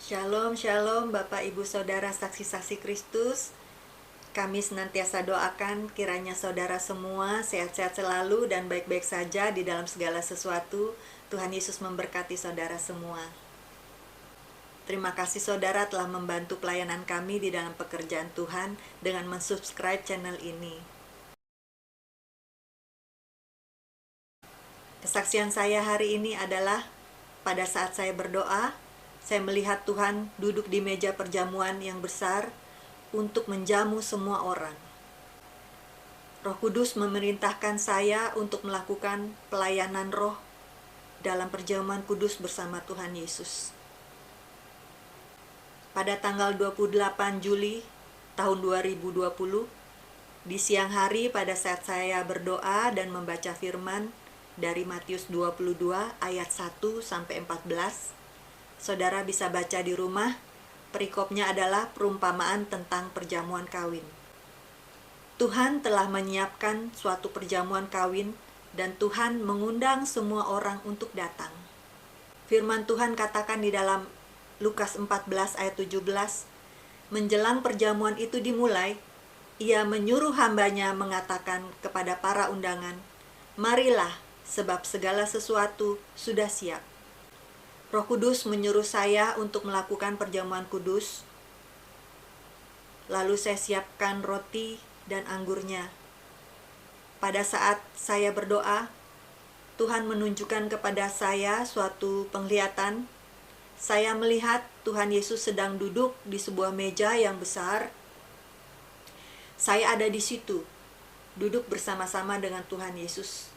Shalom, shalom Bapak Ibu Saudara saksi-saksi Kristus. Kami senantiasa doakan kiranya saudara semua sehat-sehat selalu dan baik-baik saja di dalam segala sesuatu. Tuhan Yesus memberkati saudara semua. Terima kasih saudara telah membantu pelayanan kami di dalam pekerjaan Tuhan dengan mensubscribe channel ini. Kesaksian saya hari ini adalah pada saat saya berdoa, saya melihat Tuhan duduk di meja perjamuan yang besar untuk menjamu semua orang. Roh Kudus memerintahkan saya untuk melakukan pelayanan roh dalam perjamuan kudus bersama Tuhan Yesus. Pada tanggal 28 Juli tahun 2020, di siang hari pada saat saya berdoa dan membaca firman dari Matius 22 ayat 1 sampai 14, saudara bisa baca di rumah. Perikopnya adalah perumpamaan tentang perjamuan kawin. Tuhan telah menyiapkan suatu perjamuan kawin dan Tuhan mengundang semua orang untuk datang. Firman Tuhan katakan di dalam Lukas 14 ayat 17, menjelang perjamuan itu dimulai, ia menyuruh hambanya mengatakan kepada para undangan, marilah sebab segala sesuatu sudah siap. Roh Kudus menyuruh saya untuk melakukan perjamuan kudus. Lalu saya siapkan roti dan anggurnya. Pada saat saya berdoa, Tuhan menunjukkan kepada saya suatu penglihatan. Saya melihat Tuhan Yesus sedang duduk di sebuah meja yang besar. Saya ada di situ, duduk bersama-sama dengan Tuhan Yesus.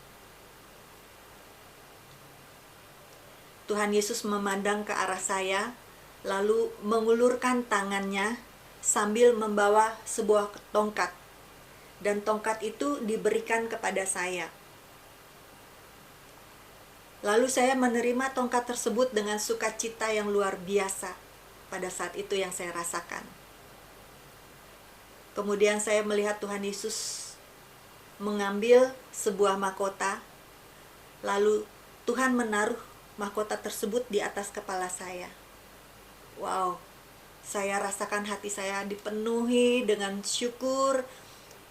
Tuhan Yesus memandang ke arah saya, lalu mengulurkan tangannya sambil membawa sebuah tongkat. Dan tongkat itu diberikan kepada saya. Lalu saya menerima tongkat tersebut dengan sukacita yang luar biasa pada saat itu yang saya rasakan. Kemudian saya melihat Tuhan Yesus mengambil sebuah mahkota, lalu Tuhan menaruh mahkota tersebut di atas kepala saya. Wow, saya rasakan hati saya dipenuhi dengan syukur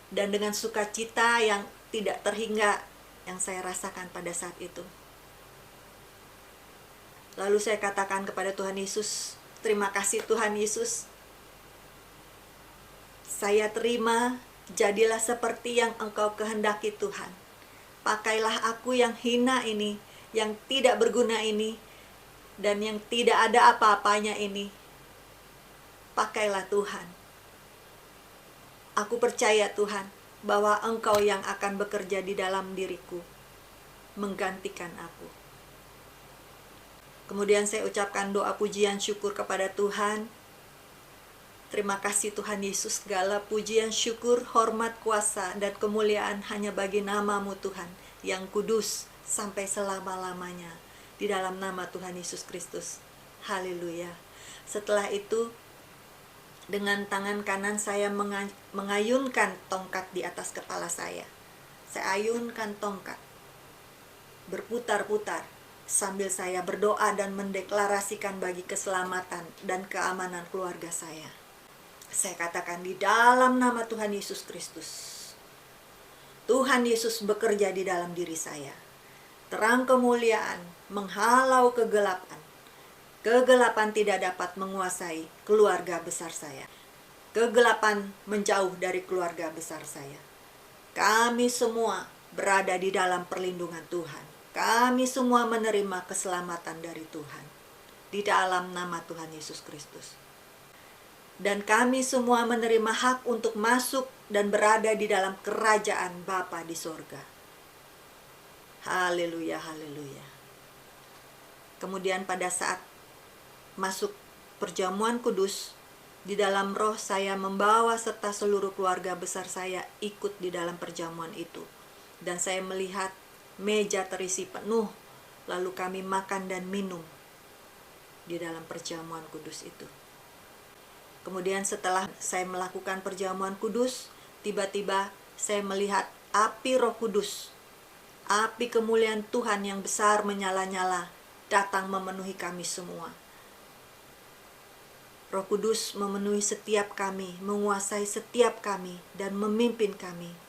dan dengan sukacita yang tidak terhingga yang saya rasakan pada saat itu. Lalu saya katakan kepada Tuhan Yesus, terima kasih Tuhan Yesus. Saya terima, jadilah seperti yang Engkau kehendaki Tuhan. Pakailah aku yang hina ini, yang tidak berguna ini, dan yang tidak ada apa-apanya ini. Pakailah Tuhan. Aku percaya Tuhan, bahwa Engkau yang akan bekerja di dalam diriku, menggantikan aku. Kemudian saya ucapkan doa pujian syukur kepada Tuhan. Terima kasih Tuhan Yesus, segala pujian syukur, hormat, kuasa, dan kemuliaan hanya bagi nama-Mu Tuhan, yang kudus sampai selama-lamanya. Di dalam nama Tuhan Yesus Kristus. Haleluya. Setelah itu, dengan tangan kanan saya mengayunkan tongkat di atas kepala saya. Saya ayunkan tongkat, berputar-putar, sambil saya berdoa dan mendeklarasikan bagi keselamatan dan keamanan keluarga saya. Saya katakan di dalam nama Tuhan Yesus Kristus. Tuhan Yesus bekerja di dalam diri saya. Terang kemuliaan menghalau kegelapan. Kegelapan tidak dapat menguasai keluarga besar saya. Kegelapan menjauh dari keluarga besar saya. Kami semua berada di dalam perlindungan Tuhan. Kami semua menerima keselamatan dari Tuhan. Di dalam nama Tuhan Yesus Kristus. Dan kami semua menerima hak untuk masuk dan berada di dalam kerajaan Bapa di sorga. Haleluya, haleluya. Kemudian pada saat masuk perjamuan kudus, di dalam roh saya membawa serta seluruh keluarga besar saya ikut di dalam perjamuan itu. Dan saya melihat meja terisi penuh, lalu kami makan dan minum di dalam perjamuan kudus itu. Kemudian setelah saya melakukan perjamuan kudus, tiba-tiba saya melihat api Roh Kudus, api kemuliaan Tuhan yang besar menyala-nyala, datang memenuhi kami semua. Roh Kudus memenuhi setiap kami, menguasai setiap kami, dan memimpin kami.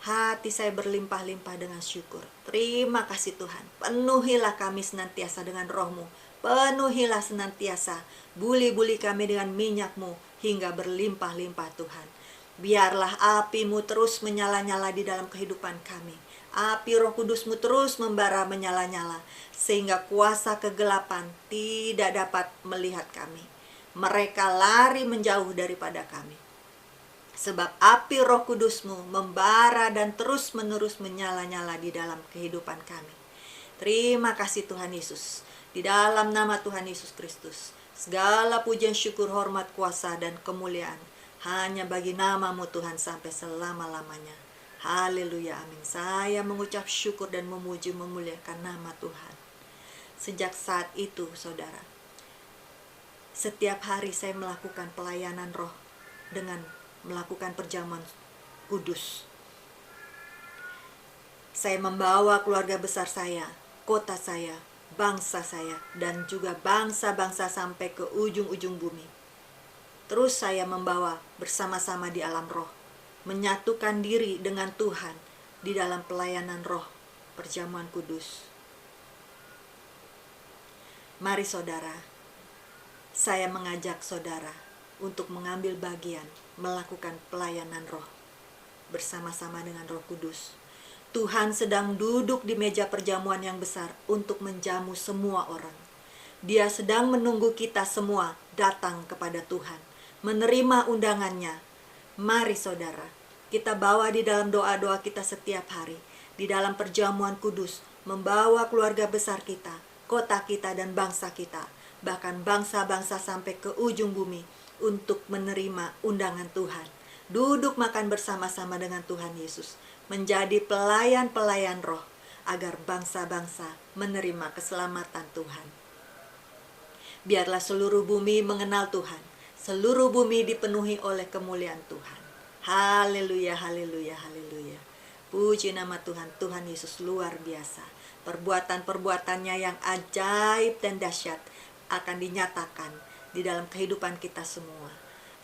Hati saya berlimpah-limpah dengan syukur. Terima kasih Tuhan. Penuhilah kami senantiasa dengan roh-Mu. Penuhilah senantiasa buli-buli kami dengan minyak-Mu hingga berlimpah-limpah Tuhan. Biarlah api-Mu terus menyala-nyala di dalam kehidupan kami. Api Roh Kudus-Mu terus membara menyala-nyala, sehingga kuasa kegelapan tidak dapat melihat kami. Mereka lari menjauh daripada kami. Sebab api Roh Kudus-Mu membara dan terus-menerus menyala-nyala di dalam kehidupan kami. Terima kasih Tuhan Yesus. Di dalam nama Tuhan Yesus Kristus, segala pujian, syukur, hormat, kuasa, dan kemuliaan hanya bagi nama-Mu Tuhan sampai selama-lamanya. Haleluya, amin. Saya mengucap syukur dan memuji memuliakan nama Tuhan. Sejak saat itu, saudara, setiap hari saya melakukan pelayanan roh dengan melakukan perjamuan kudus. Saya membawa keluarga besar saya, kota saya, bangsa saya, dan juga bangsa-bangsa sampai ke ujung-ujung bumi. Terus saya membawa bersama-sama di alam roh, menyatukan diri dengan Tuhan di dalam pelayanan roh, perjamuan kudus. Mari saudara, saya mengajak saudara untuk mengambil bagian melakukan pelayanan roh bersama-sama dengan Roh Kudus. Tuhan sedang duduk di meja perjamuan yang besar untuk menjamu semua orang. Dia sedang menunggu kita semua datang kepada Tuhan, menerima undangannya. Mari saudara, kita bawa di dalam doa-doa kita setiap hari, di dalam perjamuan kudus, membawa keluarga besar kita, kota kita, dan bangsa kita, bahkan bangsa-bangsa sampai ke ujung bumi, untuk menerima undangan Tuhan. Duduk makan bersama-sama dengan Tuhan Yesus, menjadi pelayan-pelayan roh, agar bangsa-bangsa menerima keselamatan Tuhan. Biarlah seluruh bumi mengenal Tuhan, seluruh bumi dipenuhi oleh kemuliaan Tuhan. Haleluya, haleluya, haleluya. Puji nama Tuhan, Tuhan Yesus luar biasa. Perbuatan-perbuatannya yang ajaib dan dahsyat akan dinyatakan di dalam kehidupan kita semua.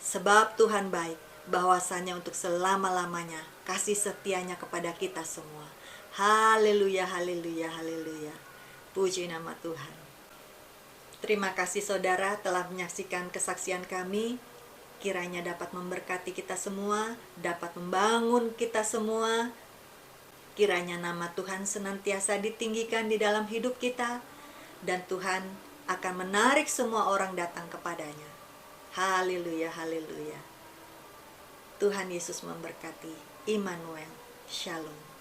Sebab Tuhan baik, bahwasanya untuk selama-lamanya kasih setianya kepada kita semua. Haleluya, haleluya, haleluya. Puji nama Tuhan. Terima kasih saudara telah menyaksikan kesaksian kami. Kiranya dapat memberkati kita semua, dapat membangun kita semua. Kiranya nama Tuhan senantiasa ditinggikan di dalam hidup kita, dan Tuhan akan menarik semua orang datang kepadanya. Haleluya, haleluya. Tuhan Yesus memberkati. Immanuel. Shalom.